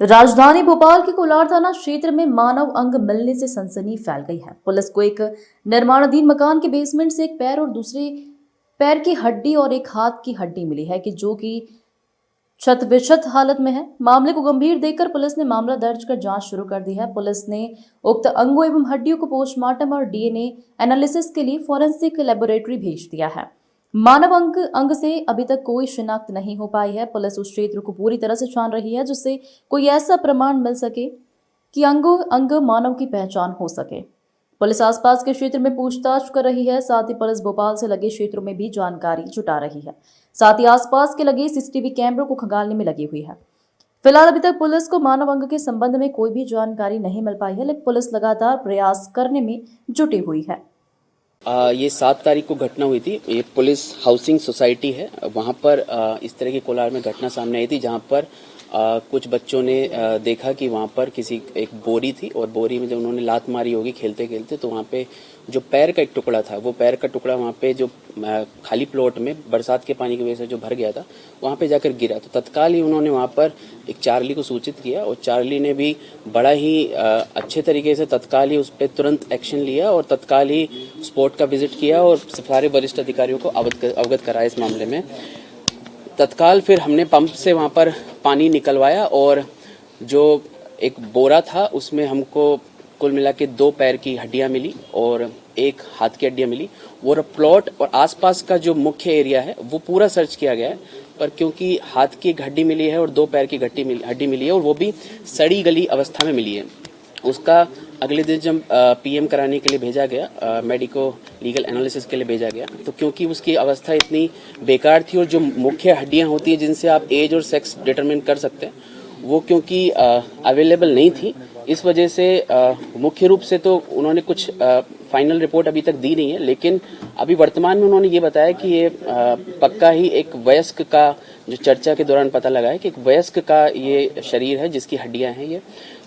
राजधानी भोपाल के कोलार थाना क्षेत्र में मानव अंग मिलने से सनसनी फैल गई है। पुलिस को एक निर्माणाधीन मकान के बेसमेंट से एक पैर और दूसरे पैर की हड्डी और एक हाथ की हड्डी मिली है कि जो कि क्षत विक्षत हालत में है। मामले को गंभीर देखकर पुलिस ने मामला दर्ज कर जांच शुरू कर दी है। पुलिस ने उक्त अंगों एवं हड्डियों को पोस्टमार्टम और डीएनए एनालिसिस के लिए फॉरेंसिक लेबोरेटरी भेज दिया है। मानव अंग से अभी तक कोई शिनाख्त नहीं हो पाई है। पुलिस उस क्षेत्र को पूरी तरह से छान रही है जिससे कोई ऐसा प्रमाण मिल सके कि अंग मानव की पहचान हो सके। पुलिस आसपास के क्षेत्र में पूछताछ कर रही है। साथ ही पुलिस भोपाल से लगे क्षेत्रों में भी जानकारी जुटा रही है। साथ ही आसपास के लगे सीसीटीवी कैमरों को खंगालने में लगी हुई है। फिलहाल अभी तक पुलिस को मानव अंग के संबंध में कोई भी जानकारी नहीं मिल पाई है, लेकिन पुलिस लगातार प्रयास करने में जुटी हुई है। ये 7 तारीख को घटना हुई थी। ये पुलिस हाउसिंग सोसाइटी है, वहां पर इस तरह की कोलार में घटना सामने आई थी, जहां पर कुछ बच्चों ने देखा कि वहां पर एक बोरी थी और बोरी में जब उन्होंने लात मारी होगी खेलते खेलते, तो वहां पे जो पैर का एक टुकड़ा था, वो पैर का टुकड़ा वहां पे जो खाली प्लॉट में बरसात के पानी की वजह से जो भर गया था, वहां पे जाकर गिरा। तो तत्काल ही उन्होंने वहां पर एक चार्ली को सूचित किया और चार्ली ने भी बड़ा ही अच्छे तरीके से तत्काल ही उस पर तुरंत एक्शन लिया और तत्काल ही स्पॉट का विजिट किया और सारे वरिष्ठ अधिकारियों को अवगत कराया इस मामले में। तत्काल फिर हमने पंप से वहां पर पानी निकलवाया और जो एक बोरा था उसमें हमको कुल मिला के 2 पैर की हड्डियां मिली और 1 हाथ की हड्डियां मिली। वो प्लॉट और आसपास का जो मुख्य एरिया है वो पूरा सर्च किया गया है, पर क्योंकि हाथ की एक हड्डी मिली है और 2 पैर की हड्डी मिली है और वो भी सड़ी गली अवस्था में मिली है, उसका अगले दिन जब पीएम कराने के लिए भेजा गया, मेडिको लीगल एनालिसिस के लिए भेजा गया, तो क्योंकि उसकी अवस्था इतनी बेकार थी और जो मुख्य हड्डियां होती है जिनसे आप एज और सेक्स डिटरमिन कर सकते हैं, वो क्योंकि अवेलेबल नहीं थी, इस वजह से मुख्य रूप से तो उन्होंने कुछ फाइनल रिपोर्ट अभी तक दी नहीं है, लेकिन अभी वर्तमान में उन्होंने ये बताया कि ये पक्का ही एक वयस्क का, जो चर्चा के दौरान पता लगा है कि एक वयस्क का ये शरीर है जिसकी हड्डियां हैं ये,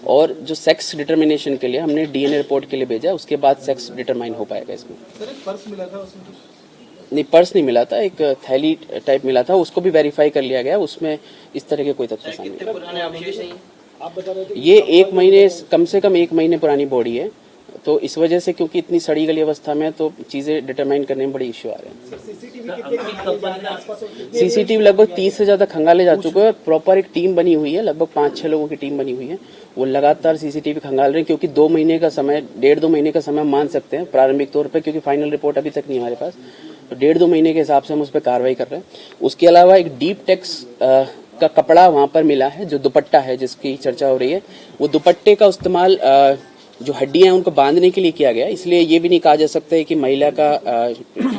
और जो सेक्स डिटर्मिनेशन के लिए हमने डीएनए रिपोर्ट के लिए भेजा, उसके बाद सेक्स डिटरमाइन हो पाएगा इसमें। सर, एक पर्स मिला था उसमें? नहीं, पर्स नहीं मिला था, एक थैली टाइप मिला था, उसको भी वेरीफाई कर लिया गया, उसमें इस तरह के कोई तथ्य सामने आप बता रहे थे ये 1 महीने, कम से कम 1 महीने पुरानी बॉडी है, तो इस वजह से क्योंकि इतनी सड़ी गली अवस्था में तो चीजें डिटरमाइन करने में बड़ी इश्यू आ रहे हैं। सीसीटीवी लगभग 30 से ज्यादा खंगाले जा चुके हैं। प्रॉपर एक टीम बनी हुई है, लगभग 5-6 लोगों की टीम बनी हुई है, वो लगातार सीसीटीवी खंगाल रहे हैं, क्योंकि 2 महीने का समय, 1.5-2 महीने का समय मान सकते हैं प्रारंभिक तौर पर, क्योंकि फाइनल रिपोर्ट अभी तक नहीं हमारे पास, तो 1.5-2 महीने के हिसाब से हम उस पर कार्रवाई कर रहे हैं। उसके अलावा एक डीप टेक्स का कपड़ा वहां पर मिला है, जो दुपट्टा है जिसकी चर्चा हो रही है, वो दुपट्टे का इस्तेमाल जो हड्डियां हैं उनको बांधने के लिए किया गया, इसलिए ये भी नहीं कहा जा सकता है कि महिला का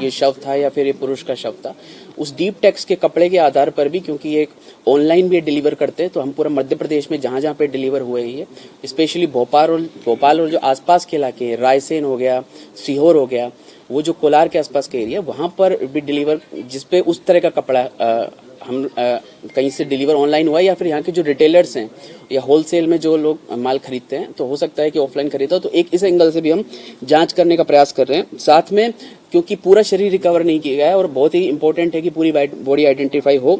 ये शव था या फिर ये पुरुष का शव था। उस डीप टेक्स के कपड़े के आधार पर भी, क्योंकि ये ऑनलाइन भी डिलीवर करते हैं, तो हम पूरा मध्य प्रदेश में जहां जहां पे डिलीवर हुए हैं, स्पेशली भोपाल और जो आसपास के इलाके हैं, रायसेन हो गया, सीहोर हो गया, वो जो कोलार के आसपास के एरिया, वहां पर भी डिलीवर, जिसपे उस तरह का कपड़ा हम कहीं से डिलीवर ऑनलाइन हुआ या फिर यहाँ के जो रिटेलर्स हैं या होलसेल में जो लोग माल खरीदते हैं, तो हो सकता है कि ऑफलाइन खरीदा, तो एक इस एंगल से भी हम जांच करने का प्रयास कर रहे हैं। साथ में क्योंकि पूरा शरीर रिकवर नहीं किया गया है और बहुत ही इंपॉर्टेंट है कि पूरी बॉडी आइडेंटिफाई हो,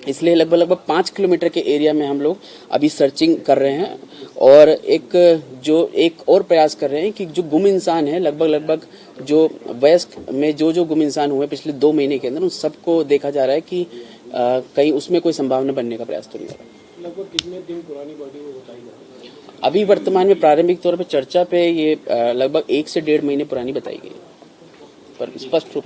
इसलिए लगभग 5 किलोमीटर के एरिया में हम लोग अभी सर्चिंग कर रहे हैं और एक और प्रयास कर रहे हैं कि जो गुम इंसान है, लगभग जो वयस्क में जो गुम इंसान हुए पिछले 2 महीने के अंदर, उन सबको देखा जा रहा है कि कहीं उसमें कोई संभावना बनने का प्रयास तो नहीं हो रहा। लगभग कितने दिन पुरानी बॉडी वो बताई? अभी वर्तमान में प्रारंभिक तौर पर चर्चा पे ये लगभग 1 से 1.5 महीने पुरानी बताई गई, पर स्पष्ट रूप